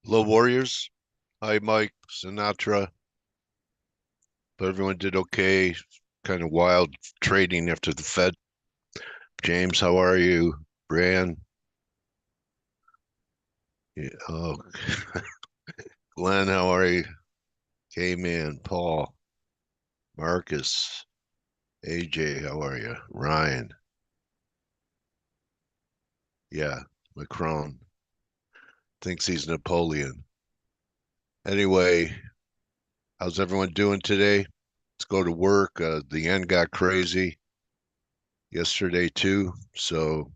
Hello, Warriors. Hi, Mike, Sinatra. But everyone did okay. Kind of wild trading after the Fed. James, how are you? Bran. Yeah, oh, Glenn, how are you? K-Man, Paul, Marcus, AJ, how are you? Ryan. Yeah, Macron thinks he's Napoleon. Anyway, how's everyone doing today? Let's go to work. The yen got crazy yesterday too, so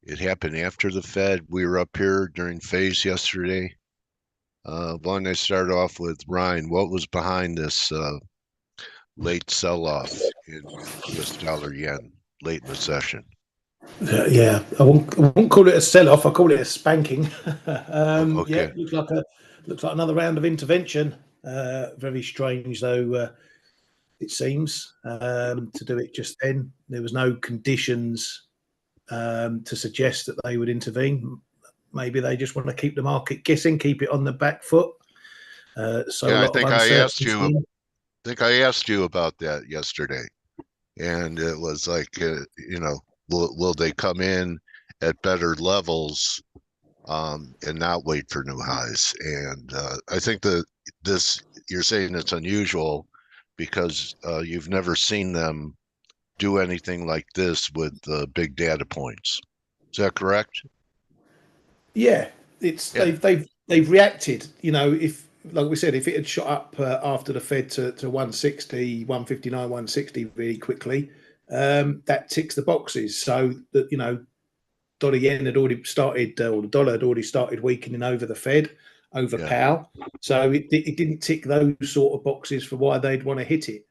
it happened after the Fed. We were up here during F.A.C.E yesterday. Why don't I start off with Ryan? What was behind this late sell-off in U.S. dollar yen late in the session? Yeah, I won't call it a sell-off. I call it a spanking. Yeah, Okay. looks like another round of intervention. Very strange, though. It seems to do it just then. There was no conditions to suggest that they would intervene. Maybe they just want to keep the market guessing, keep it on the back foot. So a Yeah, I lot of think I asked you. uncertainty. think I asked you about that yesterday, and it was like, will they come in at better levels and not wait for new highs? And I think that this you're saying it's unusual because you've never seen them do anything like this with big data points. Is that correct? Yeah, it's Yeah, they've reacted. If like we said, if it had shot up after the Fed to 160, 159, 160 really quickly, that ticks the boxes. So that dollar yen had already started, or the dollar had already started weakening over the Fed, over yeah, Powell. So it didn't tick those sort of boxes for why they'd want to hit it.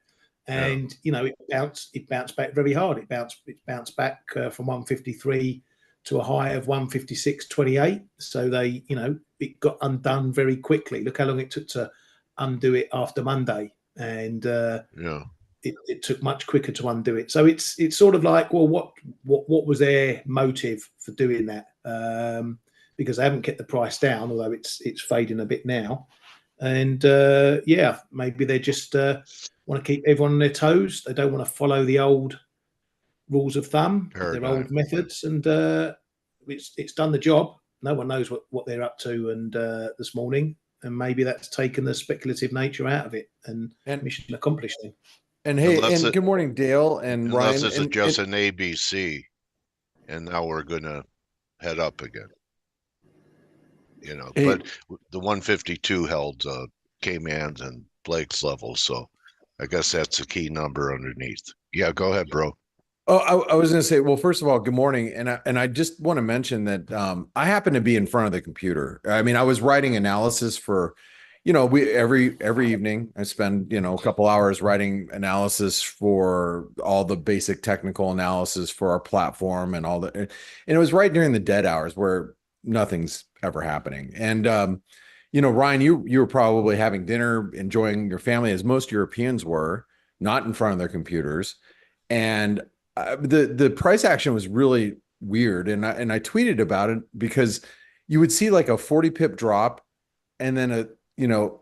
yeah, And it bounced back very hard. It bounced back from 153 to a high of 156.28. So it got undone very quickly. Look how long it took to undo it after Monday, and yeah. it took much quicker to undo it. So it's sort of like, well, what was their motive for doing that? Because they haven't kept the price down, although it's fading a bit now. And yeah, maybe they just want to keep everyone on their toes. They don't want to follow the old rules of thumb, their old Paradigm. methods, and it's done the job. No one knows what they're up to, and this morning, and maybe that's taken the speculative nature out of it, and And mission accomplished. Then. and hey, Unless and it good morning, Dale and unless Ryan. it's And just an ABC, and now we're gonna head up again. hey, But the 152 held K-Man's and Blake's level, so I guess that's the key number underneath. Yeah, go ahead, bro. oh, I was going to say, well, first of all, good morning, and I just want to mention that I happen to be in front of the computer. I mean, I was writing analysis for, we every evening I spend a couple hours writing analysis for all the basic technical analysis for our platform and all the, and it was right during the dead hours where nothing's ever happening. And Ryan, you were probably having dinner, enjoying your family as most Europeans were, not in front of their computers. And the price action was really weird, and I tweeted about it because you would see like a 40 pip drop, and then a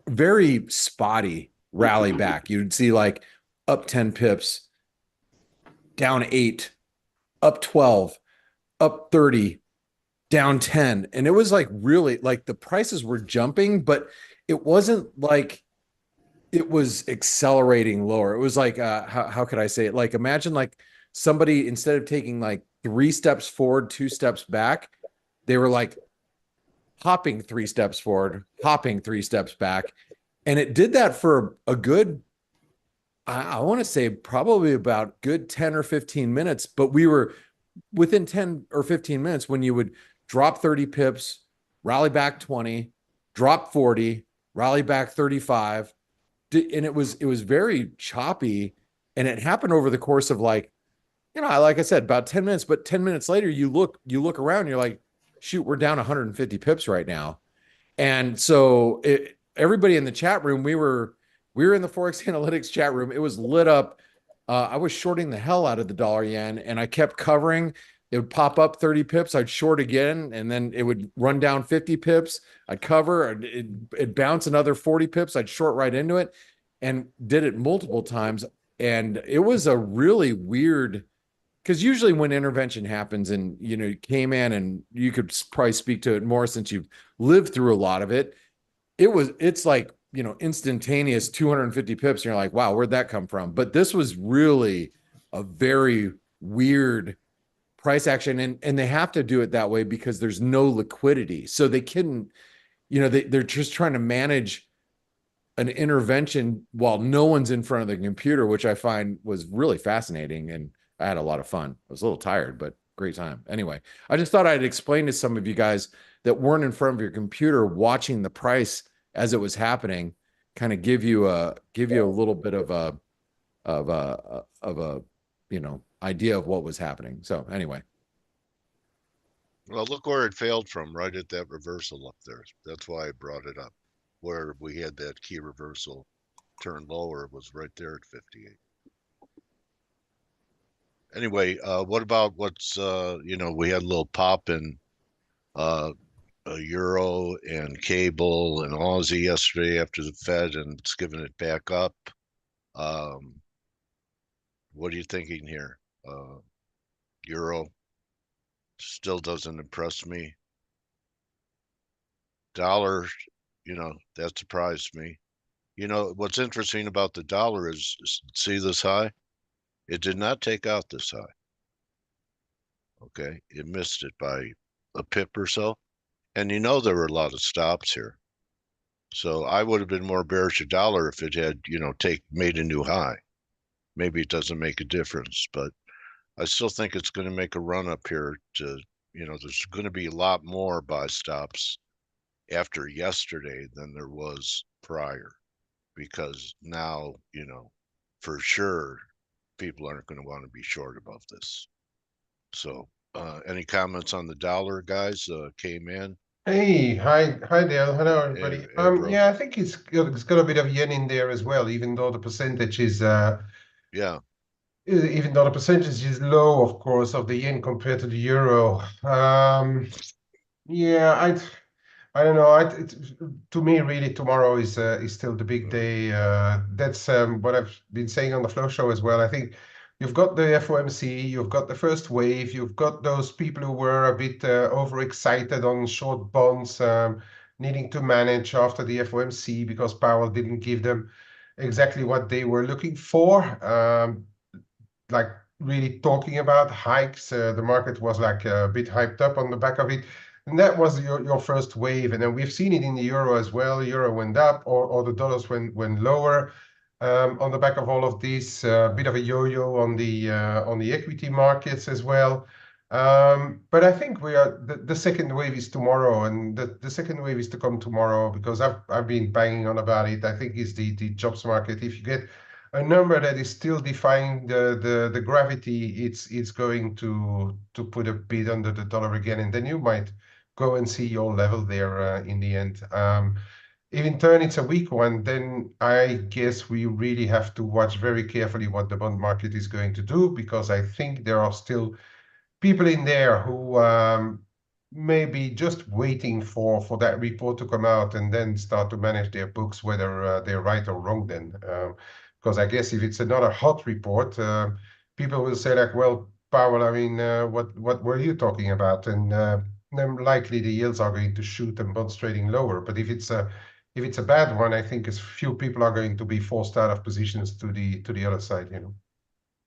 very spotty rally back. You'd see like up 10 pips, down 8, up 12, up 30, down 10, and it was like really like the prices were jumping, but it wasn't like it was accelerating lower. It was like how could I say it? Like imagine like somebody instead of taking like 3 steps forward, 2 steps back, they were like hopping 3 steps forward, hopping 3 steps back. And it did that for a good, I want to say probably about good 10 or 15 minutes, but we were within 10 or 15 minutes when you would drop 30 pips, rally back 20, drop 40, rally back 35, and it was very choppy, and it happened over the course of like like I said, about 10 minutes. But 10 minutes later, you look around, you're like, shoot, we're down 150 pips right now. And so everybody in the chat room, we were in the ForexAnalytix chat room. It was lit up. I was shorting the hell out of the dollar yen, and I kept covering. it would pop up 30 pips. I'd short again, and then it would run down 50 pips. I'd cover, it'd bounce another 40 pips. I'd short right into it, and did it multiple times. And it was a really weird, because usually when intervention happens, and Kman, and you could probably speak to it more since you've lived through a lot of it. It's like, instantaneous 250 pips. And you're like, wow, where'd that come from? But this was really a very weird price action. And they have to do it that way because there's no liquidity. So they couldn't, they're just trying to manage an intervention while no one's in front of the computer, which I find was really fascinating. And I had a lot of fun. I was a little tired, but great time. Anyway, I just thought I'd explain to some of you guys that weren't in front of your computer watching the price as it was happening, kind of give you a little bit of a idea of what was happening. So anyway. Well, look where it failed from, right at that reversal up there. That's why I brought it up. Where we had that key reversal turn lower was right there at 58. Anyway, what about what's we had a little pop in a euro and cable and Aussie yesterday after the Fed, and it's giving it back up. What are you thinking here? Euro still doesn't impress me. Dollar, that surprised me. What's interesting about the dollar is see this high? It did not take out this high. Okay, it missed it by a pip or so. And there were a lot of stops here. So I would have been more bearish a dollar if it had, made a new high. Maybe it doesn't make a difference, but I still think it's going to make a run up here to, there's going to be a lot more buy stops after yesterday than there was prior, because now, for sure, people aren't going to want to be short above this. So, any comments on the dollar, guys? Came in. Hey, hi Dale. Hello, everybody. Bro. Yeah, I think it's got a bit of yen in there as well, even though the percentage is Yeah. even though the percentage is low, of course, of the yen compared to the euro. Yeah, I don't know. To me, really, tomorrow is still the big day. That's what I've been saying on the Flow Show as well. I think you've got the FOMC, you've got the first wave, you've got those people who were a bit overexcited on short bonds, needing to manage after the FOMC because Powell didn't give them exactly what they were looking for. Like really talking about hikes. The market was like a bit hyped up on the back of it. And that was your first wave. And then we've seen it in the euro as well. Euro went up or the dollars went lower on the back of all of this. Bit of a yo-yo on the equity markets as well. But I think the second wave is tomorrow, and the second wave is to come tomorrow because I've been banging on about it. I think it's the jobs market. If you get a number that is still defying the gravity, it's going to put a bid under the dollar again, and then you might go and see your level there in the end. If in turn it's a weak one, then I guess we really have to watch very carefully what the bond market is going to do, because I think there are still people in there who may be just waiting for that report to come out and then start to manage their books, whether they're right or wrong then. Because I guess if it's another hot report, people will say like, well, Powell, I mean, what were you talking about? And then likely the yields are going to shoot and bonds trading lower. But if it's a bad one, I think as few people are going to be forced out of positions to the other side,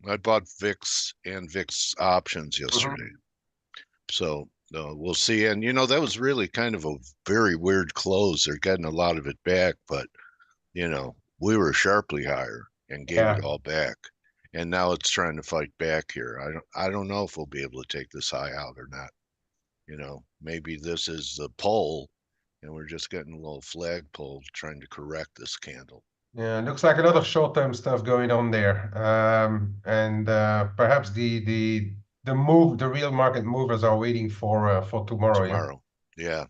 I bought VIX and VIX options yesterday. So we'll see. And, that was really kind of a very weird close. They're getting a lot of it back, but, we were sharply higher and gave it all back. And now it's trying to fight back here. I don't know if we'll be able to take this high out or not. Maybe this is the pole and we're just getting a little flagpole trying to correct this candle. Yeah, it looks like a lot of short-term stuff going on there. And perhaps the real market movers are waiting for tomorrow. Tomorrow. Yeah,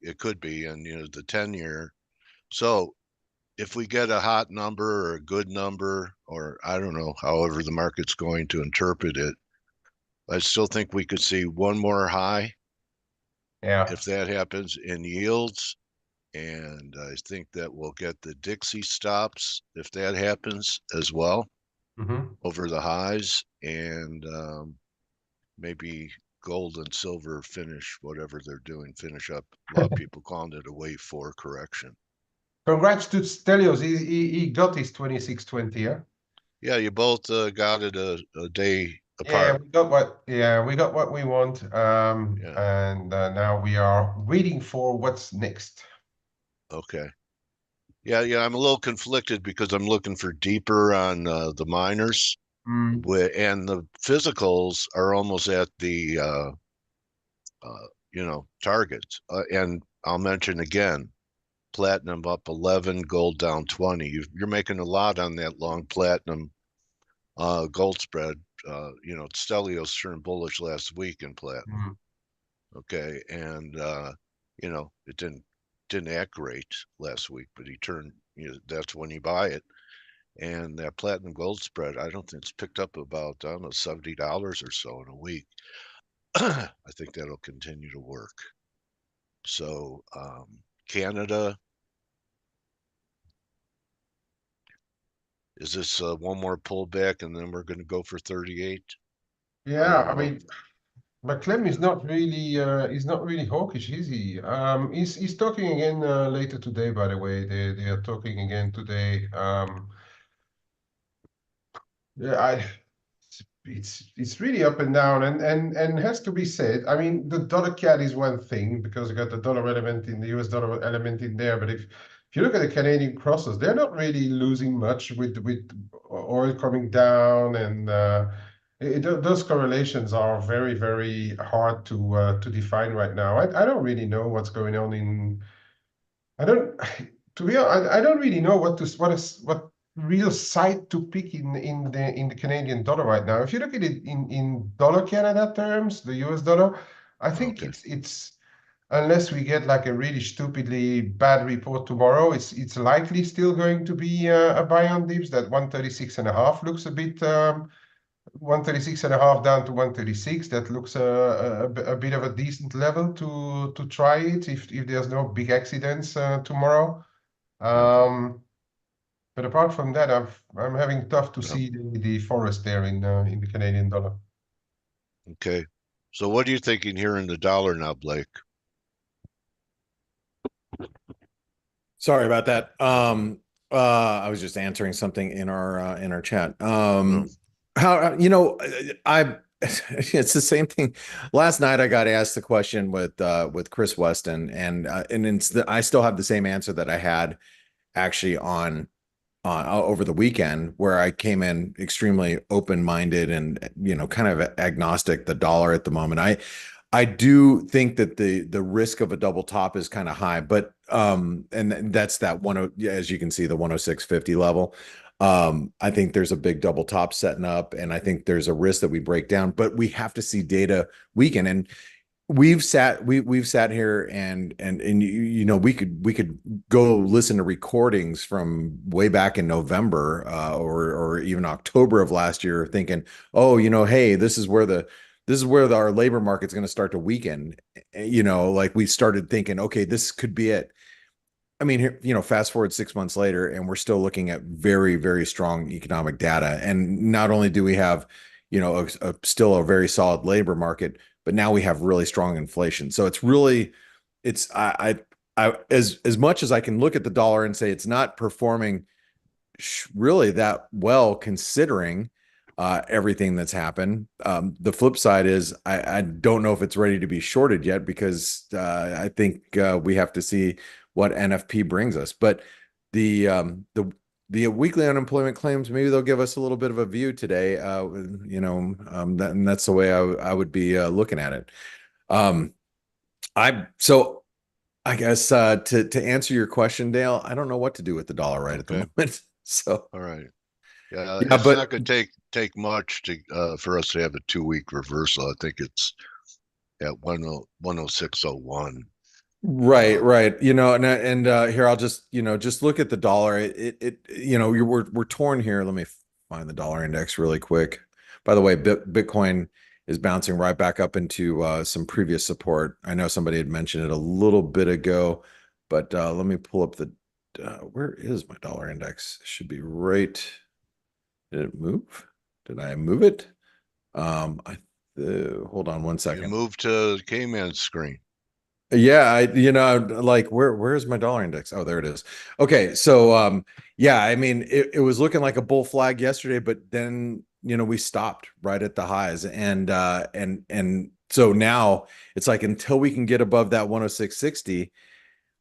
it could be. And, the 10-year. So if we get a hot number or a good number, or I don't know, however the market's going to interpret it, I still think we could see one more high Yeah. if that happens in yields. And I think that we'll get the Dixie stops if that happens as well Mm-hmm. over the highs. And maybe gold and silver finish whatever they're doing, finish up. A lot of people calling it a wave 4 correction. Congrats to Stelios. He got his 2620, yeah? Yeah, you both got it a day Yeah, apart. we got what we want. Yeah. And now we are waiting for what's next. Okay. Yeah, I'm a little conflicted because I'm looking for deeper on the miners, Mm. and the physicals are almost at the target. And I'll mention again, platinum up 11, gold down 20. You're making a lot on that long platinum gold spread. Stelios turned bullish last week in platinum. Mm. Okay, and it didn't act great last week, but he turned. That's when you buy it. And that platinum gold spread, I don't think it's picked up about, I don't know, $70 or so in a week. I think that'll continue to work. So Canada, is this one more pullback and then we're going to go for 38? Yeah, I know. mean, McClem is not really hawkish, is he? He's talking again later today, by the way. They are talking again today. Yeah, it's really up and down, and has to be said. I mean, the dollar CAD is one thing because you got the dollar element in the US dollar element in there. But if you look at the Canadian crosses, they're not really losing much with oil coming down, and those correlations are very, very hard to define right now. I don't really know what's going on in. I don't. To be honest, I don't really know what real side to pick in the Canadian dollar right now. If you look at it in dollar Canada terms, the US dollar, I think Okay. it's unless we get like a really stupidly bad report tomorrow, it's likely still going to be a buy on dips. That 136.5 looks a bit 136.5 down to 136. That looks a bit of a decent level to try it if there's no big accidents tomorrow. But apart from that, I'm having tough to see the forest there in the Canadian dollar. Okay. So what are you thinking here in the dollar now, Blake? Sorry about that. I was just answering something in our chat. How it's the same thing. Last night I got asked the question with Chris Weston, and I still have the same answer that I had actually on over the weekend, where I came in extremely open-minded and kind of agnostic the dollar at the moment. I do think that the risk of a double top is kind of high, but and that's that as you can see, the 106.50 level. I think there's a big double top setting up, and I think there's a risk that we break down, but we have to see data weaken. And we've sat here and we could go listen to recordings from way back in November or even October of last year, thinking, oh, hey, this is where our labor market's going to start to weaken. Like we started thinking, okay, this could be it. I mean, here, fast forward 6 months later, and we're still looking at very, very strong economic data. And not only do we have, still a very solid labor market, but now we have really strong inflation. So it's really, I as much as I can look at the dollar and say it's not performing really that well considering everything that's happened. The flip side is I don't know if it's ready to be shorted yet, because I think we have to see what NFP brings us. But the weekly unemployment claims, maybe they'll give us a little bit of a view today. And that's the way I would be looking at it. I guess to answer your question, Dale, I don't know what to do with the dollar at the moment. So all right. Yeah, it's not going to take much to for us to have a 2-week reversal. I think it's at 106.01. Right. And here I'll just look at the dollar. We're torn here. Let me find the dollar index really quick. By the way, Bitcoin is bouncing right back up into some previous support. I know somebody had mentioned it a little bit ago, but let me pull up the where is my dollar index? It should be right. Did it move? Did I move it? Hold on one second. You moved to Kman's screen. Yeah, like where's my dollar index? Oh, there it is. Okay, so yeah, I mean it was looking like a bull flag yesterday, but then we stopped right at the highs, and so now it's like until we can get above that 106.60,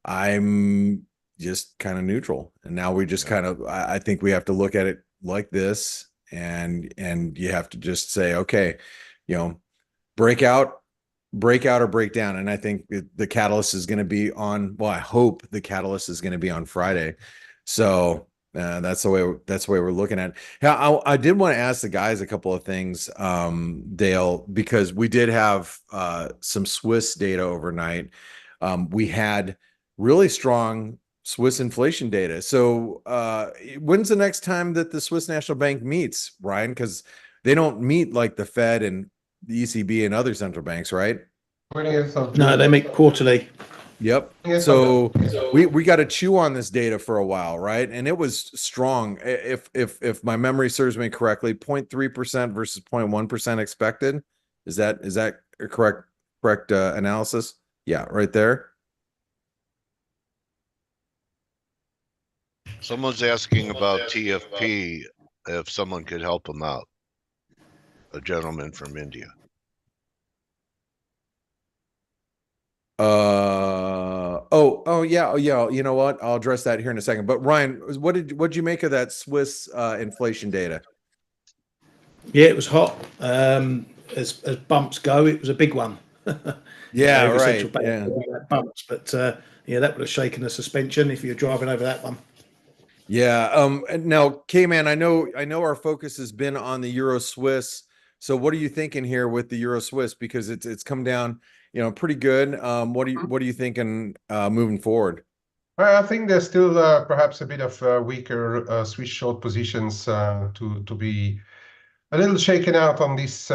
I'm just kind of neutral. And now we just kind of I think we have to look at it like this, and you have to just say, okay, break out or break down. And I think the catalyst is going to be on, well, I hope the catalyst is going to be on Friday. So that's the way we're looking at it. Now, I did want to ask the guys a couple of things, Dale, because we did have some Swiss data overnight. We had really strong Swiss inflation data. So when's the next time that the Swiss National Bank meets, Ryan? Because they don't meet like the Fed and the ECB and other central banks, right? 20th of No, June. they meet quarterly. Yep. So we got to chew on this data for a while, right? And it was strong. If my memory serves me correctly, 0.3% versus 0.1% expected. Is that a correct analysis? Yeah, right there. Someone's asking about TFP, if someone could help them out. A gentleman from India. Yeah. You know what? I'll address that here in a second. But Ryan, what'd you make of that Swiss inflation data? Yeah, it was hot. As bumps go, it was a big one. Yeah, every right. central bank had bumps, but yeah, that would have shaken the suspension if you're driving over that one. Yeah. Now, Kman, I know our focus has been on the Euro Swiss. So what are you thinking here with the Euro Swiss? Because it's come down, pretty good. What are you thinking moving forward? I think there's still perhaps a bit of weaker Swiss short positions to be a little shaken out on this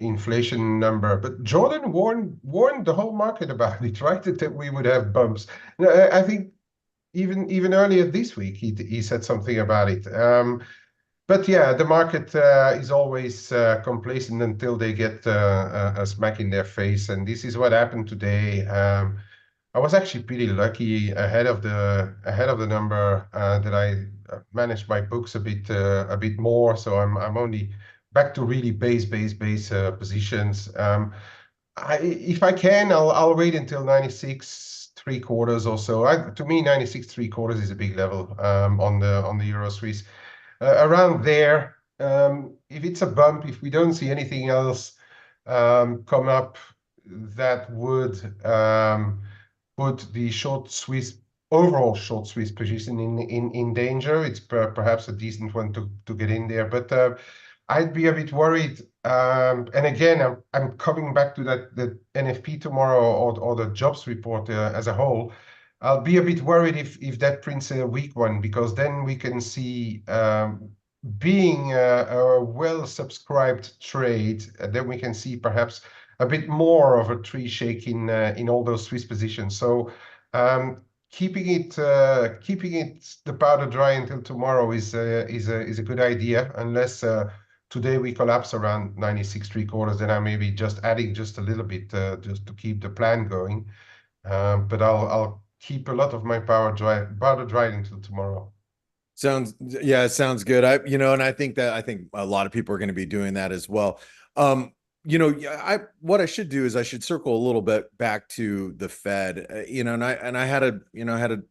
inflation number. But Jordan warned the whole market about it, right? That we would have bumps. I think even earlier this week he said something about it. But yeah, the market is always complacent until they get a smack in their face, and this is what happened today. I was actually pretty lucky ahead of the number that I managed my books a bit more, so I'm only back to really base positions. If I can, I'll wait until 96.75 or so. To me, 96.75 is a big level on the Euro Swiss. Around there, if it's a bump, if we don't see anything else come up that would put the overall short Swiss position in danger, it's perhaps a decent one to get in there. But I'd be a bit worried. And again, I'm coming back to the NFP tomorrow or the jobs report as a whole. I'll be a bit worried if that prints a weak one, because then we can see being a well-subscribed trade, then we can see perhaps a bit more of a tree shake in all those Swiss positions. So keeping it the powder dry until tomorrow is a good idea, unless today we collapse around 96.75, then I may be just adding just a little bit just to keep the plan going. But I'll keep a lot of my powder dry until tomorrow. It sounds good. And I think a lot of people are going to be doing that as well. What I should do is I should circle a little bit back to the Fed, and I had a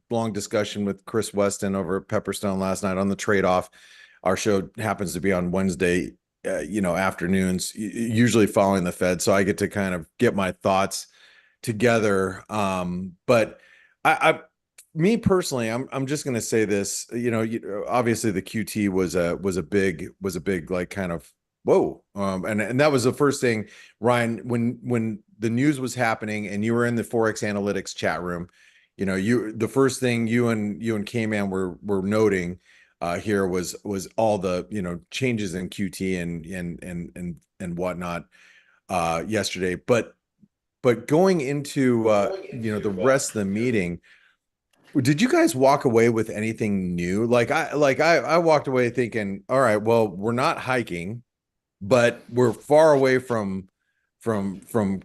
long discussion with Chris Weston over at Pepperstone last night on the trade-off. Our show happens to be on Wednesday, afternoons, usually following the Fed. So I get to kind of get my thoughts together. But me personally, I'm just going to say this, obviously the QT was a big like kind of whoa. And that was the first thing, Ryan, when the news was happening and you were in the ForexAnalytix chat room, the first thing you and Kman were noting here was all the, you know, changes in QT and whatnot yesterday. But going into you know, the rest of the meeting, did you guys walk away with anything new? Like I walked away thinking, all right, well, we're not hiking, but we're far away from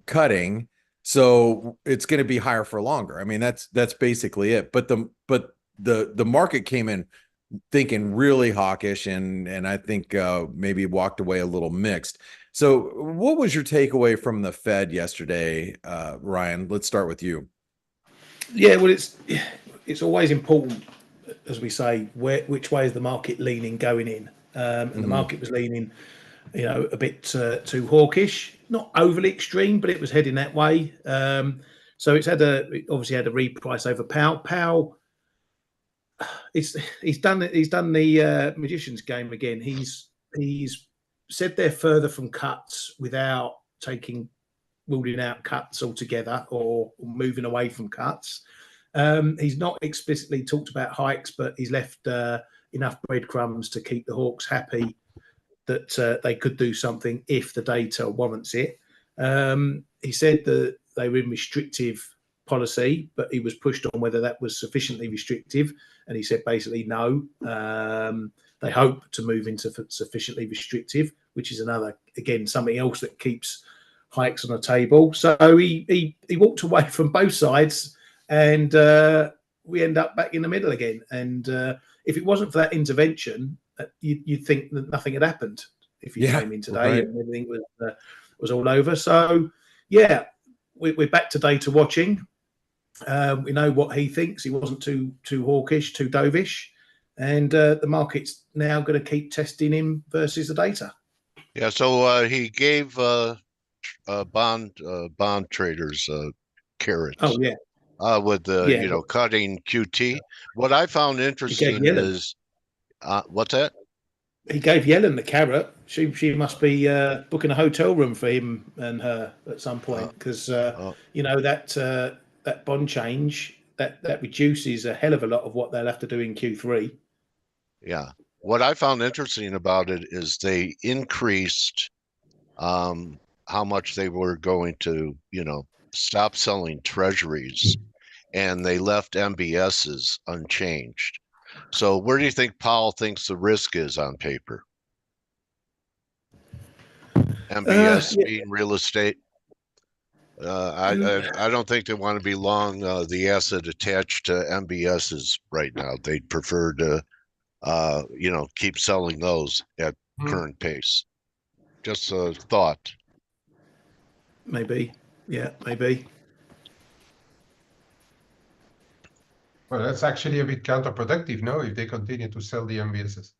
cutting, so it's going to be higher for longer. I mean, that's basically it. But the market came in thinking really hawkish, and I think maybe walked away a little mixed. So what was your takeaway from the Fed yesterday, Ryan? Let's start with you. Yeah, well, it's always important, as we say, which way is the market leaning going in, and the market was leaning, you know, a bit too hawkish, not overly extreme, but it was heading that way. So it obviously had a reprice over Powell. Powell, he's done the magician's game again. He's said they're further from cuts without ruling out cuts altogether or moving away from cuts. He's not explicitly talked about hikes, but he's left enough breadcrumbs to keep the hawks happy that they could do something if the data warrants it. He said that they were in restrictive policy, but he was pushed on whether that was sufficiently restrictive, and he said basically no. They hope to move into sufficiently restrictive, which is again something else that keeps hikes on the table. So he walked away from both sides, and we end up back in the middle again. And if it wasn't for that intervention, you'd think that nothing had happened if you came in today and everything was all over. So yeah, we're back to data watching. We know what he thinks. He wasn't too hawkish, too dovish, and the market's now going to keep testing him versus the data. Yeah, so he gave bond traders carrots. Oh yeah. With you know, cutting QT. What I found interesting is what's that? He gave Yellen the carrot. She must be booking a hotel room for him and her at some point, because you know, that bond change that reduces a hell of a lot of what they'll have to do in Q3. Yeah. What I found interesting about it is they increased how much they were going to, you know, stop selling treasuries, and they left MBSs unchanged. So where do you think Powell thinks the risk is on paper? MBS being real estate. I don't think they want to be long the asset attached to MBSs right now. They'd prefer to, you know, keep selling those at current pace. Just a thought. Maybe. Yeah, maybe. Well, that's actually a bit counterproductive, no? If they continue to sell the MBSs,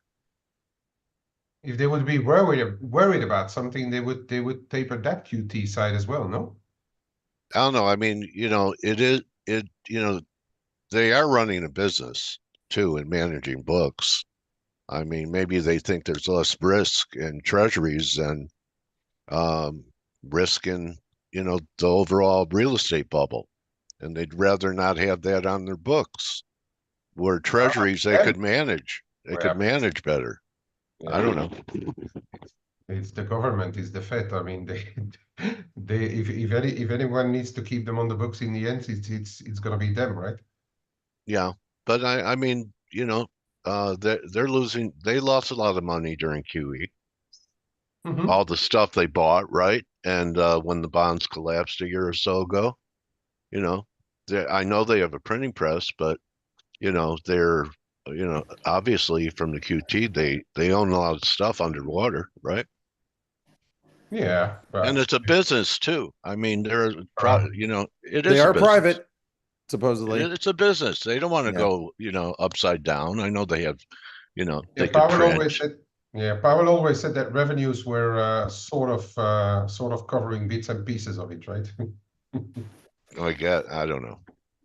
if they would be worried about something, they would taper that QT side as well, no? I don't know. I mean, you know, you know, they are running a business too and managing books. I mean, maybe they think there's less risk in treasuries than risk in, you know, the overall real estate bubble, and they'd rather not have that on their books. Where treasuries they could manage, could manage better. I don't know. It's the government, it's the Fed. I mean, if anyone needs to keep them on the books in the end, it's gonna be them, right? Yeah, but I mean, you know, they're losing. They lost a lot of money during QE. All the stuff they bought, right? And when the bonds collapsed a year or so ago, you know, I know they have a printing press, but you know, they're, you know, obviously from the QT, they own a lot of stuff underwater, right? Yeah, and it's a business too. I mean, they're, you know, they are private, supposedly. It's a business. They don't want to go, you know, upside down. I know they have, you know, they could Powell print. always said, Powell always said that revenues were sort of covering bits and pieces of it, right? I don't know.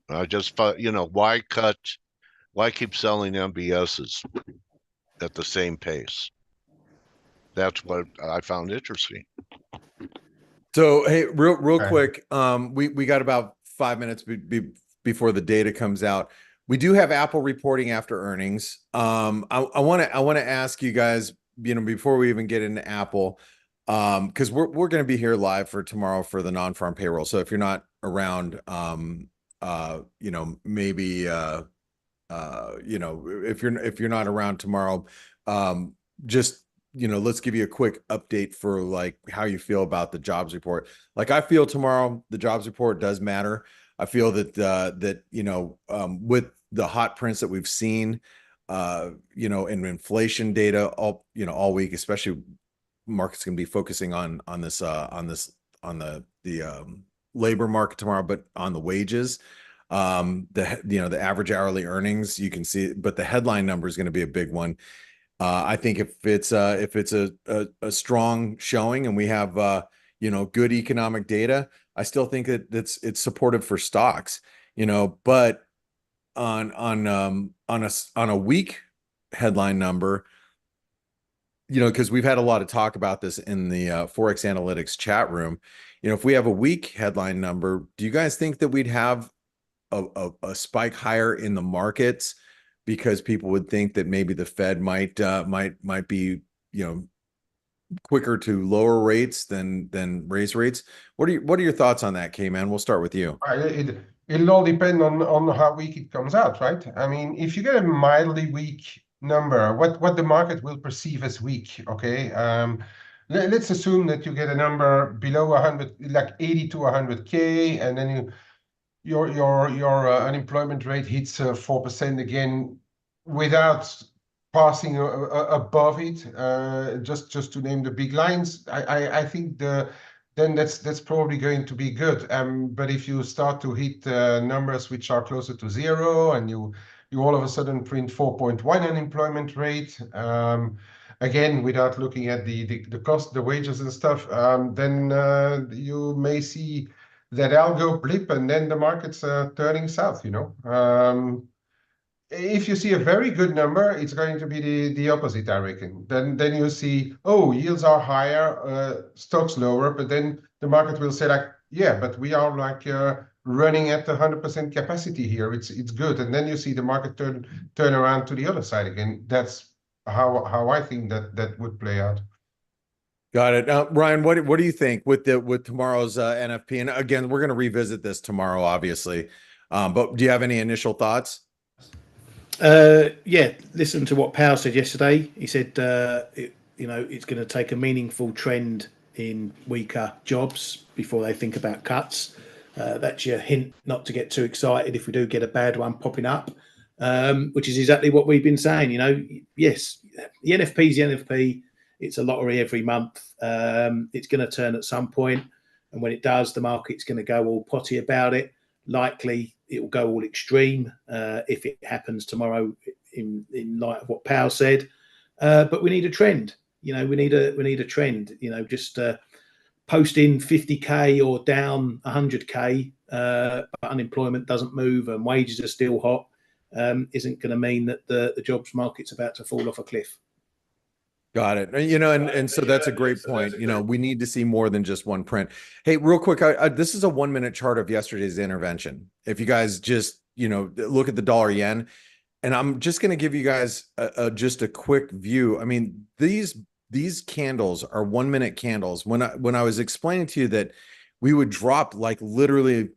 I just, you know, why keep selling MBSs at the same pace? That's what I found interesting. So, hey, real quick, we got about 5 minutes before the data comes out. We do have Apple reporting after earnings. I want to ask you guys, before we even get into Apple, because we're going to be here live for tomorrow for the non-farm payroll. So if you're not around, maybe if you're not around tomorrow, just let's give you a quick update for like how you feel about the jobs report. Like I feel tomorrow the jobs report does matter. I feel that with the hot prints that we've seen, in inflation data all week, especially markets can be focusing on the labor market tomorrow, but on the wages, the average hourly earnings, you can see, but the headline number is going to be a big one. I think if it's a strong showing and we have good economic data, I still think that it's supportive for stocks, but on a weak headline number, because we've had a lot of talk about this in the ForexAnalytix chat room. If we have a weak headline number, do you guys think that we'd have a spike higher in the markets because people would think that maybe the Fed might be quicker to lower rates than raise rates? What are your thoughts on that, Kman? We'll start with you. It'll all depend on how weak it comes out, right? I mean, if you get a mildly weak number, what the market will perceive as weak, okay? Let's assume that you get a number below 100, like 80 to 100K, and then your unemployment rate hits 4% again without passing above it. Just to name the big lines, I think then that's probably going to be good. But if you start to hit numbers which are closer to zero, and you all of a sudden print 4.1 unemployment rate, again without looking at the cost, the wages and stuff, then you may see that algo blip, and then the market's turning south. If you see a very good number, it's going to be the opposite, I reckon. Then you see, oh, yields are higher, stocks lower, but then the market will say like, yeah, but we are like running at 100% capacity here. It's good, and then you see the market turn around to the other side again. That's how I think that would play out. Got it. Ryan, what do you think with tomorrow's NFP? And again, we're going to revisit this tomorrow, obviously. But do you have any initial thoughts? Yeah, listen to what Powell said yesterday. He said, it's going to take a meaningful trend in weaker jobs before they think about cuts. That's your hint not to get too excited if we do get a bad one popping up, which is exactly what we've been saying. Yes, the NFP is the NFP. It's a lottery every month. It's going to turn at some point, and when it does, the market's going to go all potty about it. Likely, it will go all extreme if it happens tomorrow, in light of what Powell said. But we need a trend. We need a trend. Just posting 50K or down 100K, but unemployment doesn't move and wages are still hot, isn't going to mean that the jobs market's about to fall off a cliff. Got it. And so that's a great point. We need to see more than just one print. Hey, real quick, this is a 1-minute chart of yesterday's intervention. If you guys just, look at the dollar yen, and I'm just going to give you guys just a quick view. I mean, these candles are 1-minute candles. When I was explaining to you that we would drop like literally,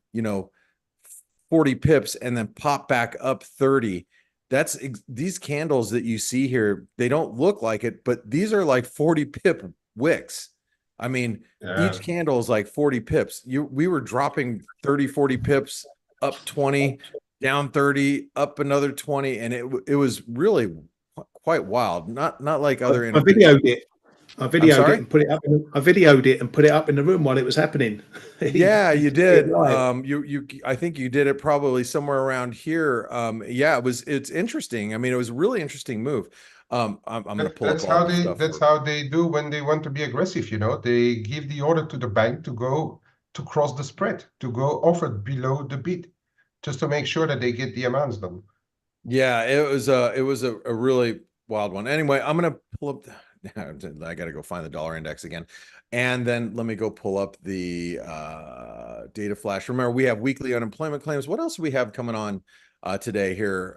40 pips and then pop back up 30. That's these candles that you see here. They don't look like it, but these are like 40 pip wicks. I mean, each candle is like 40 pips. We were dropping 30, 40 pips, up 20, down 30, up another 20. And it was really quite wild. Not like other. I videoed it. I videoed it and put it up. I videoed it and put it up in the room while it was happening. Yeah, you did. I think you did it probably somewhere around here. Yeah, it's interesting. I mean, it was a really interesting move. I'm going to pull that's up how they that's how they do when they want to be aggressive. They give the order to the bank to go to cross the spread, to go offer below the bid, just to make sure that they get the amounts done. Yeah, it was a really wild one. Anyway, I'm going to pull up. I got to go find the dollar index again. And then let me go pull up the data flash. Remember, we have weekly unemployment claims. What else do we have coming on today here,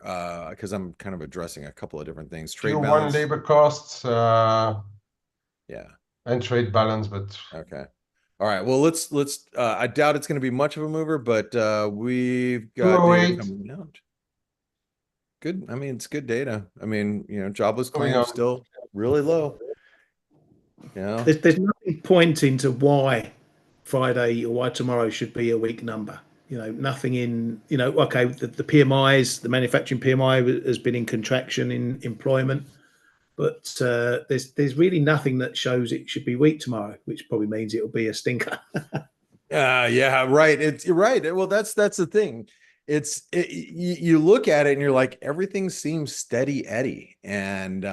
because I'm kind of addressing a couple of different things. Trade Q1 balance. labor costs, Yeah. and trade balance, but Okay. All right. Well, let's I doubt it's going to be much of a mover, but we've got data 208 coming out. Good. I mean, it's good data. I mean, jobless going claims on. still really low. Yeah. There's nothing pointing to why Friday or why tomorrow should be a weak number. Nothing in, okay, the PMIs, the manufacturing PMI has been in contraction in employment, but there's really nothing that shows it should be weak tomorrow, which probably means it'll be a stinker. Yeah, right. You're right. Well, that's the thing. You look at it and you're like, everything seems steady Eddie. And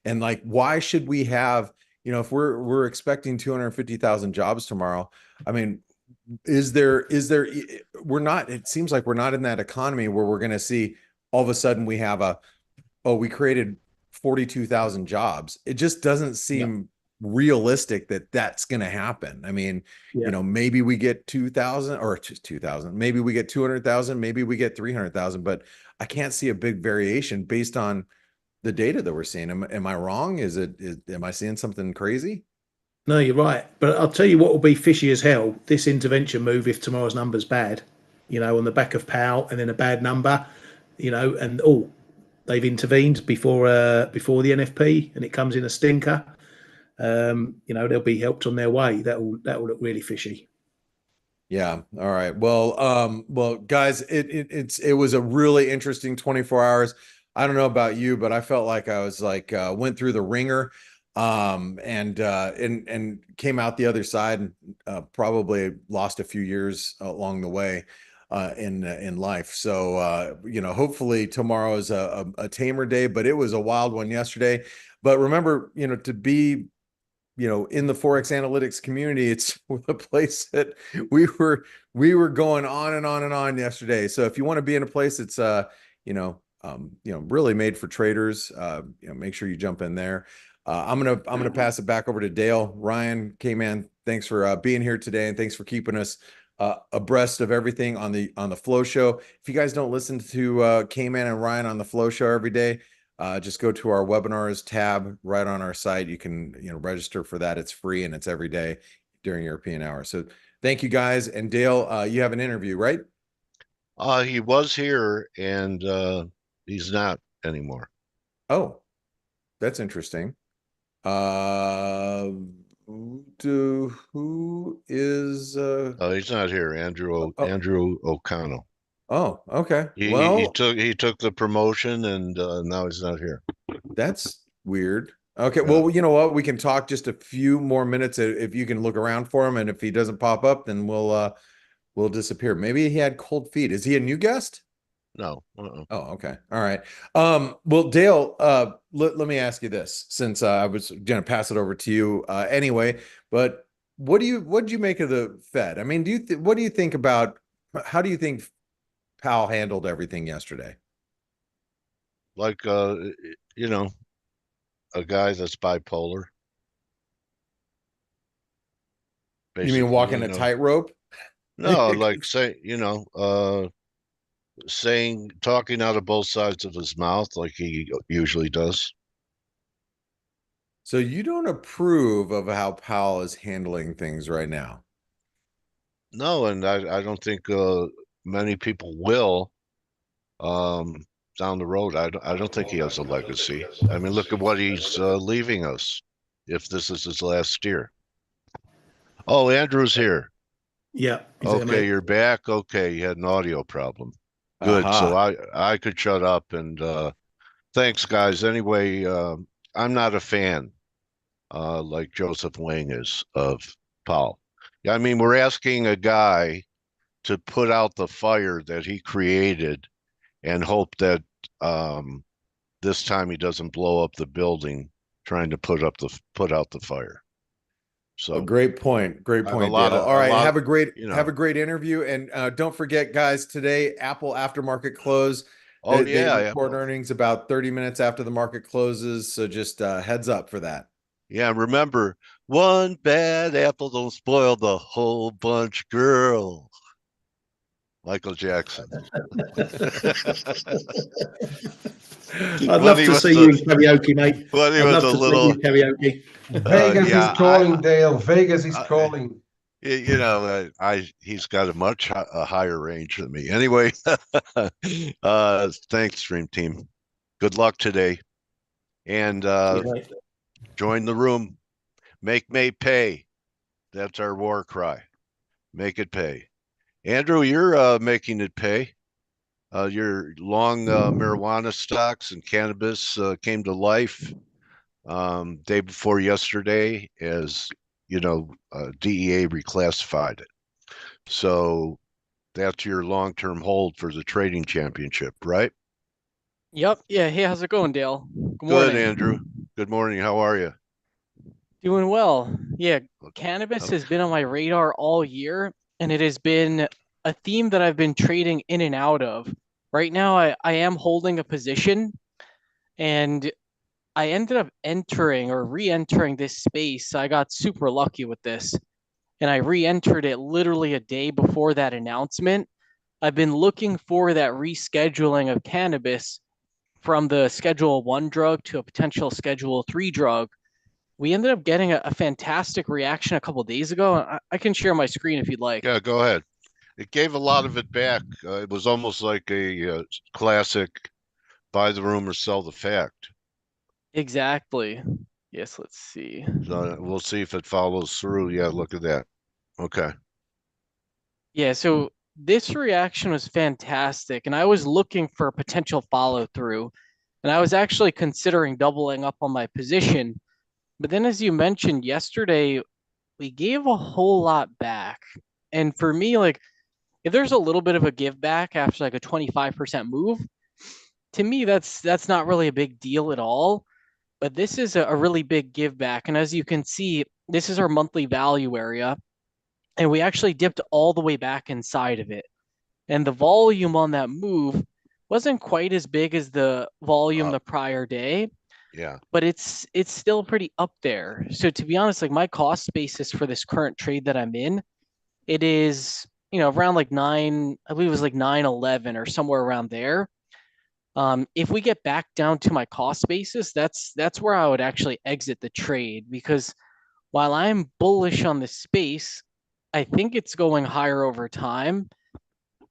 like, why should we have, if we're expecting 250,000 jobs tomorrow? I mean, it seems like we're not in that economy where we're going to see all of a sudden we have we created 42,000 jobs. It just doesn't seem realistic that that's going to happen. I mean, maybe we get 2,000 or 2,000, maybe we get 200,000, maybe we get 300,000, but I can't see a big variation based on the data that we're seeing. Am I wrong? Am I seeing something crazy? No, you're right. But I'll tell you what will be fishy as hell, this intervention move, if tomorrow's number's bad, on the back of Powell and then a bad number, and they've intervened before the NFP and it comes in a stinker. They'll be helped on their way. That will look really fishy. Yeah. All right. Well, guys, it was a really interesting 24 hours. I don't know about you, but I felt like I was like went through the ringer, and came out the other side and probably lost a few years along the way in life. So hopefully tomorrow is a tamer day, but it was a wild one yesterday. But remember, to be in the ForexAnalytix community, it's a place that we were going on and on and on yesterday. So if you want to be in a place that's really made for traders, make sure you jump in there. I'm gonna pass it back over to Dale. Ryan, Kman, thanks for being here today, and thanks for keeping us abreast of everything on the Flow Show. If you guys don't listen to Kman and Ryan on the Flow Show every day, just go to our webinars tab right on our site. You can register for that. It's free and it's every day during European hours. So thank you guys. And Dale, you have an interview, right? He was here and he's not anymore. Oh, that's interesting. Who is Oh, he's not here. Andrew O'Connell. Oh, okay. He took the promotion and now he's not here. That's weird. Okay, Yeah. well, you know what? We can talk just a few more minutes if you can look around for him, and if he doesn't pop up, then we'll disappear. Maybe he had cold feet. Is he a new guest? No. Oh, okay. All right. Well, Dale, let me ask you this, since I was going to pass it over to you anyway, but what did you make of the Fed? I mean, what do you think about, how do you think Powell handled everything yesterday? Like a guy that's bipolar. You mean walking a tightrope? No, like talking out of both sides of his mouth like he usually does. So you don't approve of how Powell is handling things right now? No, and I don't think many people will down the road. I don't think he has a legacy. I mean, look at what he's leaving us if this is his last year. Oh, Andrew's here. Yeah. Okay, you're back. Okay, you had an audio problem. Good. Aha. So I could shut up and thanks, guys. Anyway, I'm not a fan like Joseph Wing is of Powell. Yeah, I mean, we're asking a guy to put out the fire that he created and hope that this time he doesn't blow up the building trying to put out the fire. So great point. Great point, Dale. All right, have a great interview, and don't forget, guys, today Apple aftermarket close. They report earnings about 30 minutes after the market closes, so just heads up for that. Yeah, remember, one bad apple don't spoil the whole bunch, girl. Michael Jackson. I'd love to see you in karaoke, mate. When he I'd was love a to see little, you in karaoke. Vegas is yeah, calling, Dale. Vegas is I- calling. you know, he's got a higher range than me. Anyway, thanks, Stream Team. Good luck today, and Cheers, mate. join the room. Make May pay. That's our war cry. Make it pay. Andrew, you're making it pay. Your long marijuana stocks and cannabis came to life day before yesterday, as you know, DEA reclassified it. So that's your long-term hold for the trading championship, right? Yep. Yeah. Hey, how's it going, Dale? Good Good, morning. Andrew. Good morning. How are you? Doing well. Yeah, cannabis has been on my radar all year, and it has been a theme that I've been trading in and out of. Right now, I am holding a position, and I ended up entering or re-entering this space. I got super lucky with this, and I re-entered it literally a day before that announcement. I've been looking for that rescheduling of cannabis from the Schedule 1 drug to a potential Schedule 3 drug. We ended up getting a fantastic reaction a couple of days ago. I can share my screen if you'd like. Yeah, go ahead. It gave a lot of it back. It was almost like a classic buy the rumor, sell the fact. Exactly. Yes, let's see. So we'll see if it follows through. Yeah, look at that. Okay. Yeah, so this reaction was fantastic, and I was looking for a potential follow through, and I was actually considering doubling up on my position. But then, as you mentioned yesterday, we gave a whole lot back. And for me, like, if there's a little bit of a give back after like a 25% move, to me, that's not really a big deal at all. But this is a really big give back. And as you can see, this is our monthly value area. And we actually dipped all the way back inside of it. And the volume on that move wasn't quite as big as the volume the prior day, Yeah. but it's still pretty up there. So to be honest, like my cost basis for this current trade that I'm in, it is, around like I believe it was like 911 or somewhere around there. If we get back down to my cost basis, that's where I would actually exit the trade, because while I'm bullish on the space, I think it's going higher over time.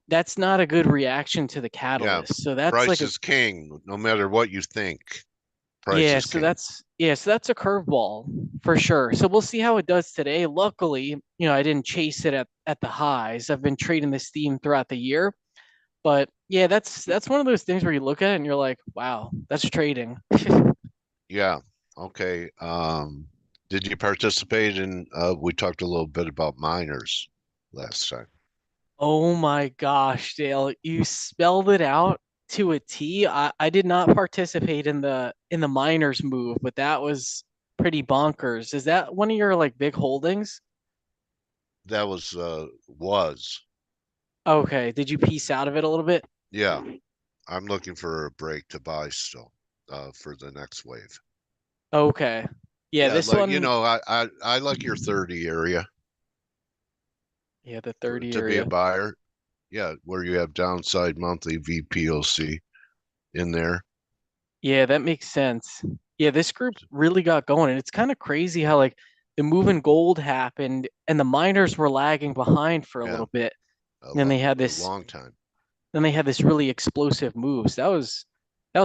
That's not a good reaction to the Yeah. catalyst. So that's Price like is king, no matter what you think. Price yeah, is so king. that's a curveball for sure. So we'll see how it does today. Luckily, I didn't chase it at the highs. I've been trading this theme throughout the year. But yeah, that's one of those things where you look at it and you're like, wow, that's trading. Yeah. Okay. Did you participate in we talked a little bit about miners last time. Oh my gosh, Dale, you spelled it out to a T. I did not participate in the miners move, but that was pretty bonkers. Is that one of your like big holdings? That was. Okay, did you piece out of it a little bit? Yeah. I'm looking for a break to buy still for the next wave. Okay. Yeah, this like one, I like your 30 area yeah, the 30 to be a area. buyer. Yeah, where you have downside monthly VPOC in there. Yeah, that makes sense. Yeah, this group really got going, and it's kind of crazy how like the move in gold happened and the miners were lagging behind for a Yeah. little bit. A And then they had a this long time. then they had this really explosive moves. That was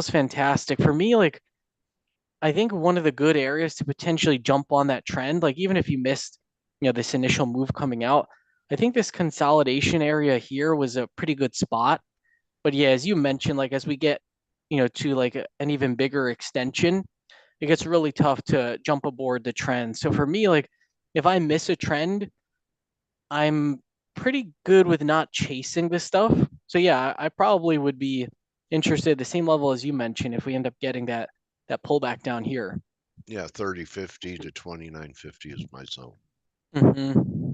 fantastic. For me, like I think one of the good areas to potentially jump on that trend, like even if you missed, this initial move coming out, I think this consolidation area here was a pretty good spot. But yeah, as you mentioned, like as we get, to like an even bigger extension, it gets really tough to jump aboard the trend. So for me, like if I miss a trend, I'm pretty good with not chasing this stuff. So yeah, I probably would be interested at the same level as you mentioned if we end up getting that pullback down here. Yeah, 3050 to 2950 is my zone. Mm-hmm.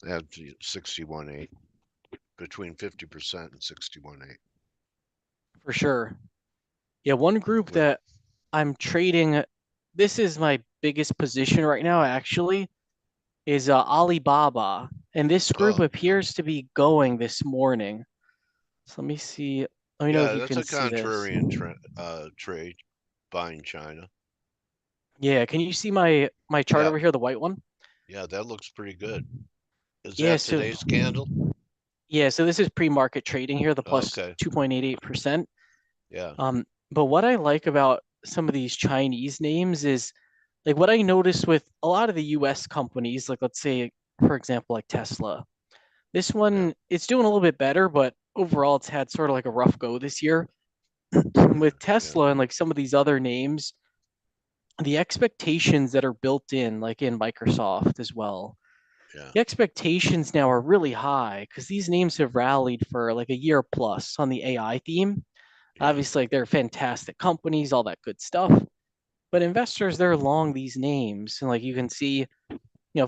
At 61.8, between 50% and 61.8. For sure. Yeah, one group that I'm trading, this is my biggest position right now, actually, is Alibaba. And this group appears to be going this morning. So let me see. Let me know if you that's can a see this. contrarian trade, buying China. Yeah, can you see my chart Yeah. over here, the white one? Yeah, that looks pretty good. Is Yeah, that so today's candle? yeah, so this is pre-market trading here, the plus Okay. 2.88%. Yeah. But what I like about some of these Chinese names is like what I noticed with a lot of the US companies, like let's say, for example, like Tesla. This one, it's doing a little bit better, but overall it's had sort of like a rough go this year. With Tesla and like some of these other names, the expectations that are built in, like in Microsoft as well, Yeah. the expectations now are really high because these names have rallied for like a year plus on the AI theme. Yeah. Obviously, like they're fantastic companies, all that good stuff. But investors, they're long these names. And like you can see,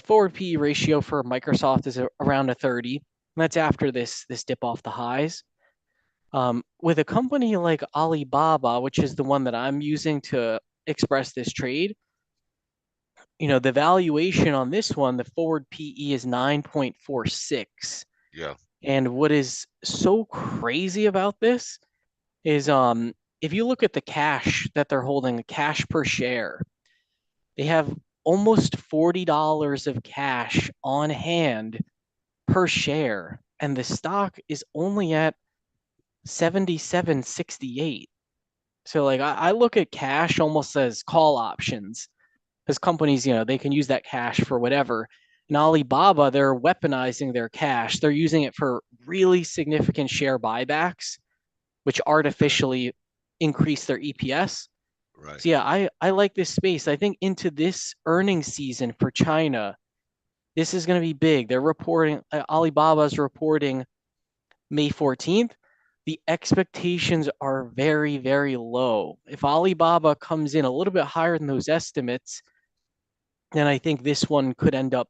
forward PE ratio for Microsoft is around a 30. And that's after this dip off the highs. With a company like Alibaba, which is the one that I'm using to express this trade, the valuation on this one, the forward PE is 9.46. Yeah. And what is so crazy about this is if you look at the cash that they're holding, the cash per share, they have almost $40 of cash on hand per share, and the stock is only at 77.68. So like I look at cash almost as call options because companies, they can use that cash for whatever. And Alibaba, they're weaponizing their cash. They're using it for really significant share buybacks, which artificially increase their EPS. Right. So yeah, I like this space. I think into this earnings season for China, this is going to be big. They're reporting, Alibaba's reporting May 14th. The expectations are very, very low. If Alibaba comes in a little bit higher than those estimates, then I think this one could end up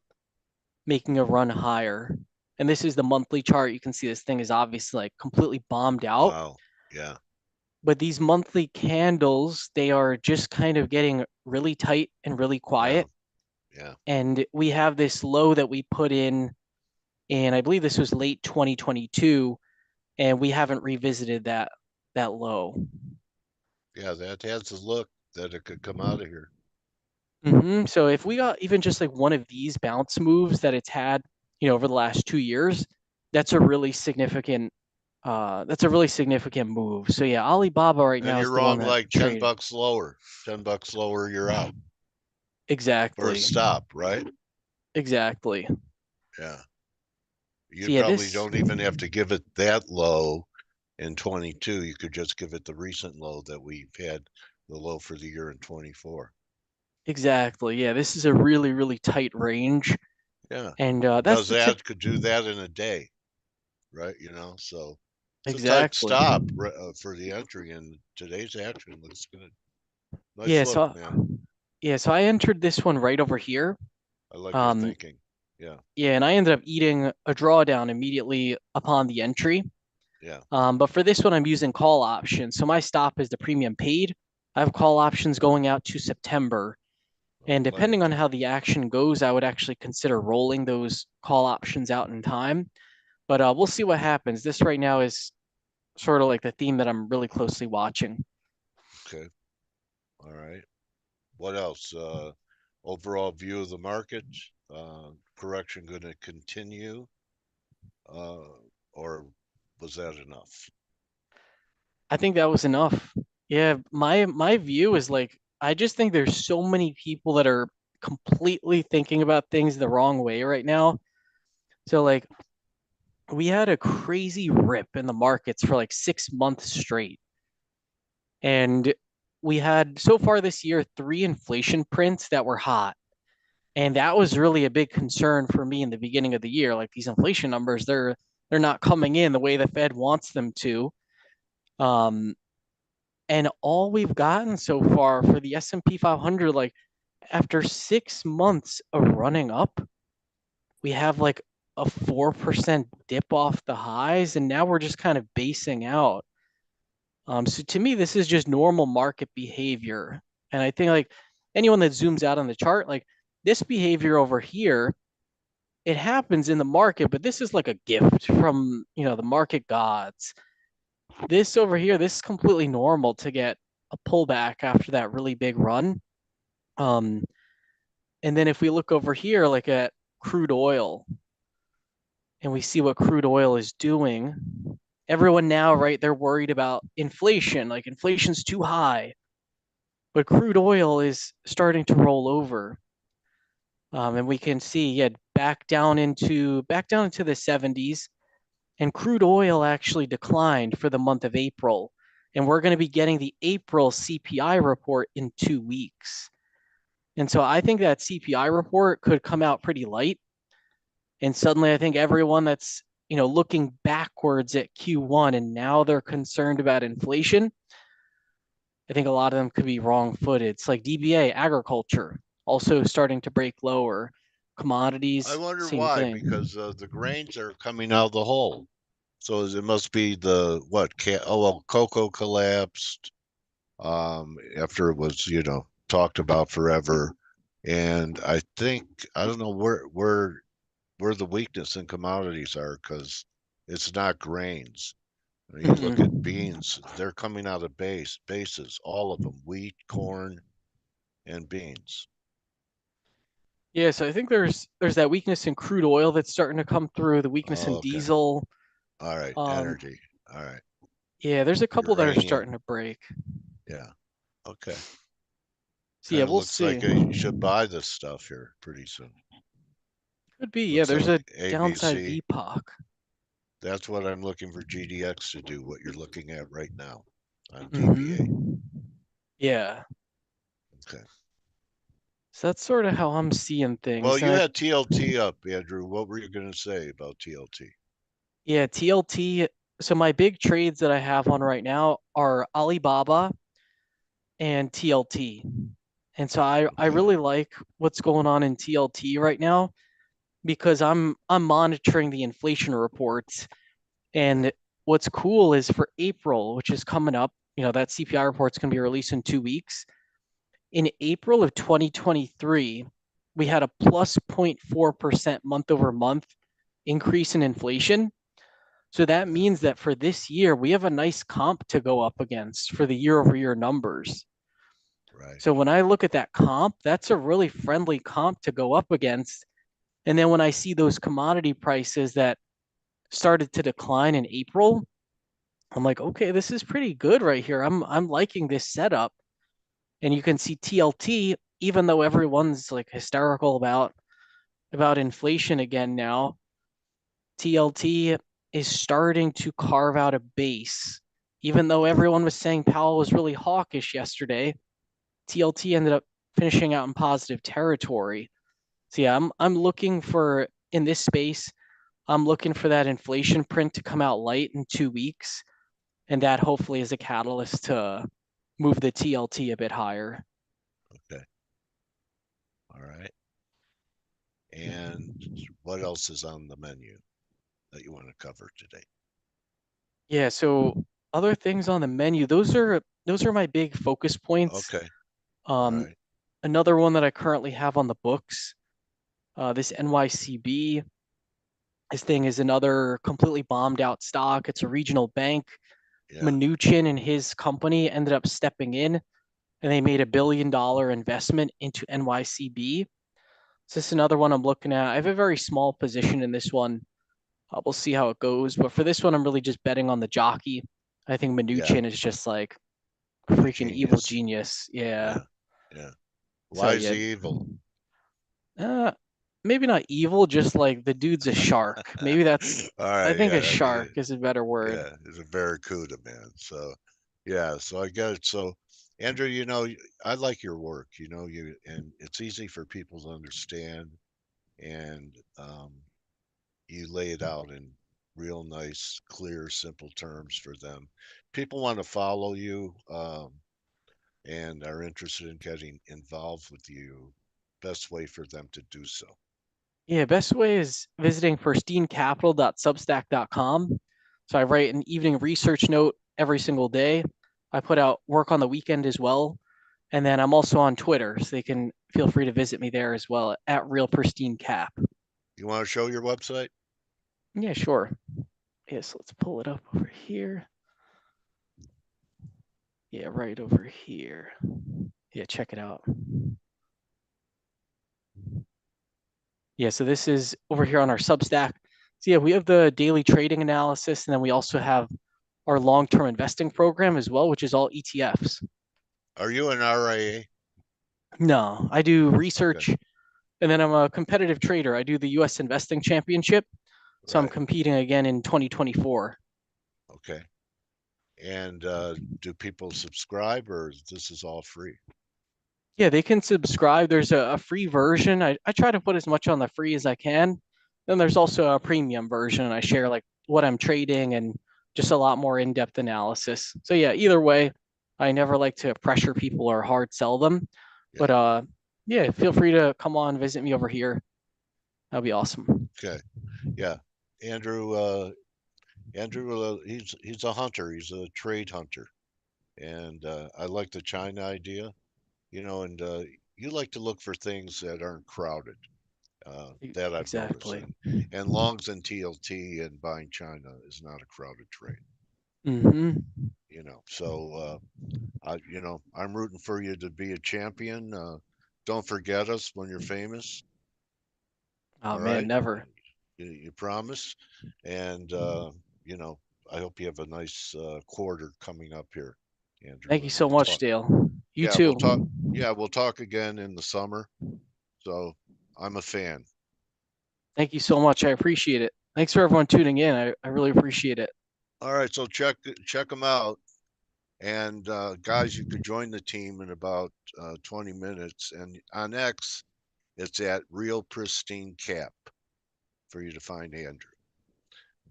making a run higher. And this is the monthly chart. You can see this thing is obviously like completely bombed out. Wow. Yeah. But these monthly candles, they are just kind of getting really tight and really quiet. Yeah. And we have this low that we put in, and I believe this was late 2022, and we haven't revisited that low. Yeah, that has a look that it could come out of here. So if we got even just like one of these bounce moves that it's had, over the last 2 years, that's a really significant move. So yeah, Alibaba right And now is you're the one wrong that like traded. $10 lower. $10 lower, you're out. Exactly. Or a stop, right? Exactly. Yeah. You So yeah, probably don't even have to give it that low in 22. You could just give it the recent low that we've had, the low for the year in 24. Exactly. Yeah, this is a really, really tight range. Yeah. And that's could do that in a day, right? So it's a tight exactly. stop for the entry, and today's action looks good. Nice Yeah, look, man. So I entered this one right over here. I like your thinking. Yeah. Yeah, and I ended up eating a drawdown immediately upon the entry. Yeah. But for this one, I'm using call options. So my stop is the premium paid. I have call options going out to September. And depending on how the action goes, I would actually consider rolling those call options out in time. But we'll see what happens. This right now is sort of like the theme that I'm really closely watching. Okay. All right. What else? Overall view of the market. Correction going to continue, or was that enough? I think that was enough. Yeah, my view is like I just think there's so many people that are completely thinking about things the wrong way right now. So like we had a crazy rip in the markets for like 6 months straight. And we had so far this year 3 inflation prints that were hot. And that was really a big concern for me in the beginning of the year. Like these inflation numbers, they're not coming in the way the Fed wants them to. And all we've gotten so far for the S&P 500, like after 6 months of running up, we have like a 4% dip off the highs, and now we're just kind of basing out. So to me, this is just normal market behavior. And I think like anyone that zooms out on the chart, like this behavior over here, it happens in the market, but this is like a gift from, the market gods. this over here, this is completely normal to get a pullback after that really big run. And then if we look over here, like at crude oil, and we see what crude oil is doing, everyone now, right, they're worried about inflation, like inflation's too high. But crude oil is starting to roll over. And we can see, yeah, back down into the 70s, and crude oil actually declined for the month of April. And we're going to be getting the April CPI report in 2 weeks. And so I think that CPI report could come out pretty light. And suddenly I think everyone that's, looking backwards at Q1 and now they're concerned about inflation, I think a lot of them could be wrong-footed. It's like DBA, agriculture, also starting to break lower. I Commodities, wonder same why, thing. because the grains are coming out of the hole. So it must be the what? Cocoa collapsed after it was talked about forever, and I don't know where the weakness in commodities are because it's not grains. You look at beans; they're coming out of bases, all of them: wheat, corn, and beans. Yeah, so I think there's that weakness in crude oil that's starting to come through, the weakness in Oh, okay. diesel. All right. Um, Energy. All right. yeah, there's a couple that are Uranium. starting to break. Yeah. Okay. So yeah, Kind of we'll looks see. like I should buy this stuff here pretty soon. Could be. Yeah, Looks there's like a downside ABC. epoch. That's what I'm looking for GDX to do, what you're looking at right now on DBA. Yeah. Okay. So that's sort of how I'm seeing Well, things. you had TLT up, Andrew. What were you going to say about TLT? Yeah, TLT. So my big trades that I have on right now are Alibaba and TLT. And so I Okay. really like what's going on in TLT right now because I'm monitoring the inflation reports. And what's cool is for April, which is coming up, that CPI report's going to be released in 2 weeks. In April of 2023, we had a plus 0.4% month over month increase in inflation. So that means that for this year, we have a nice comp to go up against for the year over year numbers. Right. So when I look at that comp, that's a really friendly comp to go up against. And then when I see those commodity prices that started to decline in April, I'm like, okay, this is pretty good right here. I'm liking this setup. And you can see TLT, even though everyone's like hysterical about inflation again now, TLT is starting to carve out a base. Even though everyone was saying Powell was really hawkish yesterday, TLT ended up finishing out in positive territory. So yeah, I'm looking for in this space, I'm looking for that inflation print to come out light in 2 weeks, and that hopefully is a catalyst to move the TLT a bit higher. Okay. All right. And what else is on the menu that you want to cover today? Yeah, so other things on the menu, those are my big focus points. Okay. All right. Another one that I currently have on the books, this NYCB. This thing is another completely bombed out stock. It's a regional bank. Yeah. Mnuchin and his company ended up stepping in and they made $1 billion investment into NYCB. So this is another one I'm looking at. I have a very small position in this one. We'll see how it goes. But for this one, I'm really just betting on the jockey. I think Mnuchin is just like a freaking evil genius. Yeah. Yeah. So Why is yeah. he evil? Maybe not evil, just like the dude's a shark. Maybe that's All right. I think Yeah. a shark is a better word. Yeah. It's a barracuda, man. So, yeah. So I get it. So, Andrew, I like your work. And it's easy for people to understand, and you lay it out in real nice, clear, simple terms for them. People want to follow you and are interested in getting involved with you. Best way for them to do so. Yeah, best way is visiting firsteencapital.substack.com. So I write an evening research note every single day. I put out work on the weekend as well. And then I'm also on Twitter, so they can feel free to visit me there as well at Real Pristine Cap. You want to show your website? Yeah, sure. Yes, let's pull it up over here. Yeah, right over here. Yeah, check it out. Yeah, so this is over here on our Substack. So yeah, we have the daily trading analysis, and then we also have our long-term investing program as well, which is all ETFs. Are you an RIA? No, I do research, Okay. and then I'm a competitive trader. I do the U.S. Investing Championship, so I'm Right. competing again in 2024. Okay. And do people subscribe, or this is all free? Yeah, they can subscribe. There's a free version. I try to put as much on the free as I can. Then there's also a premium version. I share like what I'm trading and just a lot more in-depth analysis. So yeah, either way, I never like to pressure people or hard sell them. Yeah. But yeah, feel free to come on, visit me over here. That'd be awesome. Okay. Yeah. Andrew, he's a hunter. He's a trade hunter. And I like the China idea, and you like to look for things that aren't crowded. That I've noticed. Exactly. And longs and TLT and buying China is not a crowded trade, Mm-hmm. So I'm rooting for you to be a champion. Don't forget us when you're famous. Oh All man, right. never. You promise. And you know, I hope you have a nice quarter coming up here, Andrew, Thank you and so we'll much, talk. Dale. You Yeah, too. we'll talk. Yeah, we'll talk again in the summer. So I'm a fan. Thank you so much. I appreciate it. Thanks for everyone tuning in. I really appreciate it. All right, so check them out. And guys, you could join the team in about 20 minutes. And on X, it's at Real Pristine Cap for you to find Andrew.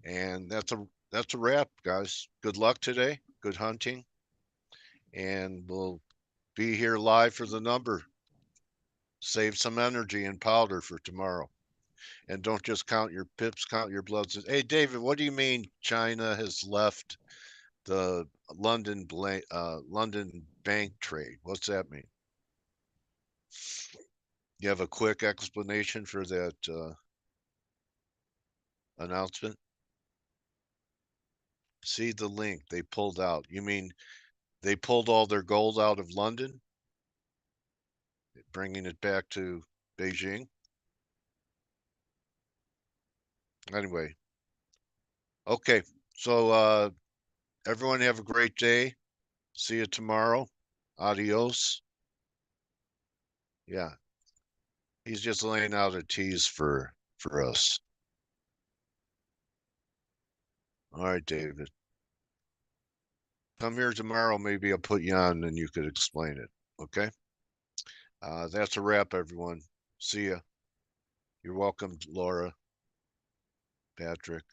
And that's a wrap, guys. Good luck today. Good hunting. And we'll be here live for the number. Save some energy and powder for tomorrow. And don't just count your pips, count your bloods. Hey, David, what do you mean China has left the London bank trade? What's that mean? You have a quick explanation for that announcement? See the link they pulled out. You mean they pulled all their gold out of London, bringing it back to Beijing? Anyway, okay. So everyone have a great day. See you tomorrow. Adios. Yeah, he's just laying out a tease for us. All right, David. Come here tomorrow. Maybe I'll put you on and you could explain it. Okay. That's a wrap, everyone. See ya. You're welcome, Laura, Patrick.